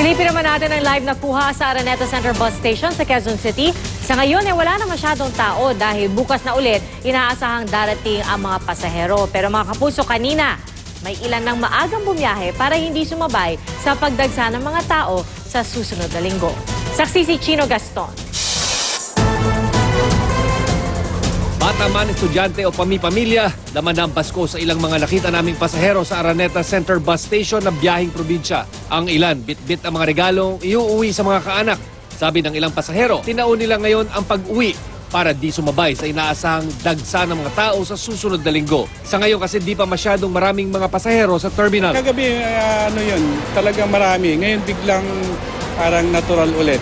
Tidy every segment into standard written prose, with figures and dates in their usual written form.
Silipin naman natin ang live na kuha sa Araneta Center Bus Station sa Quezon City. Sa ngayon wala na masyadong tao dahil bukas na ulit inaasahang darating ang mga pasahero. Pero mga kapuso, kanina may ilan ng maagang bumiyahe para hindi sumabay sa pagdagsa ng mga tao sa susunod na linggo. Saksi si Chino Gaston. Bata man, estudyante o pamilya, laman ng Pasko sa ilang mga nakita naming pasahero sa Araneta Center Bus Station na biyaheng probinsya. Ang ilan, bit-bit ang mga regalong iuuwi sa mga kaanak. Sabi ng ilang pasahero, tinaon nila ngayon ang pag-uwi para di sumabay sa inaasahang dagsa ng mga tao sa susunod na linggo. Sa ngayon kasi di pa masyadong maraming mga pasahero sa terminal. Kagabi, talagang marami. Ngayon biglang parang natural ulit.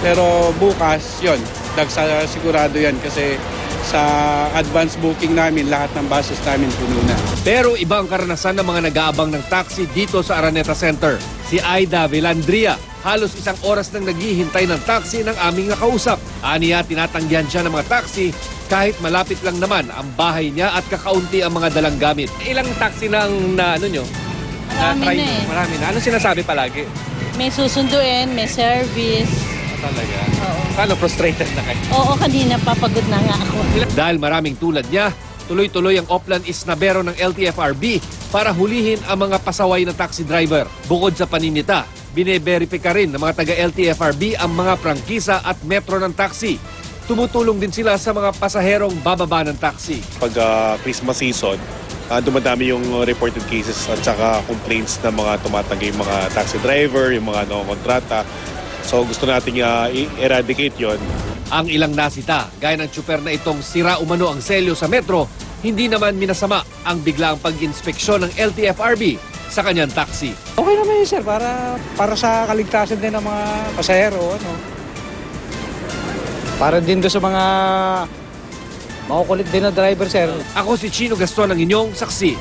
Pero bukas, dagsa sigurado yan kasi sa advance booking namin, lahat ng buses namin puno na. Pero iba ang karanasan ng mga nag-aabang ng taxi dito sa Araneta Center. Si Aida Velandria, halos isang oras nang naghihintay ng taxi ng aming nakausap. Aniya, tinatanggihan siya ng mga taxi kahit malapit lang naman ang bahay niya at kakaunti ang mga dalang gamit. Ilang taxi na ang nyo? Marami na eh. Marami na. Ano sinasabi palagi? May susunduin, may service. Talaga? Oo. Paano frustrated na kayo? Oo, kanina papagod na nga ako. Dahil maraming tulad niya, tuloy-tuloy ang Oplan Isnabero ng LTFRB para hulihin ang mga pasaway na taxi driver. Bukod sa paninita, bine-verify rin ng mga taga-LTFRB ang mga prangkisa at metro ng taxi. Tumutulong din sila sa mga pasaherong bababa ng taxi. Pag Christmas season, dumadami yung reported cases at saka complaints ng mga tumatanggi yung mga taxi driver, yung mga kontrata. So gusto nating i-eradicate yon. Ang ilang nasita, gaya ng tsuper na itong sira umano ang selyo sa metro, hindi naman minasama ang biglaang pag-inspeksyon ng LTFRB sa kanyang taxi. Okay naman yun, sir, para sa kaligtasan din ng mga pasahero. Para din doon sa mga makukulit din na driver, sir. Ako si Chino Gaston, ang inyong saksi.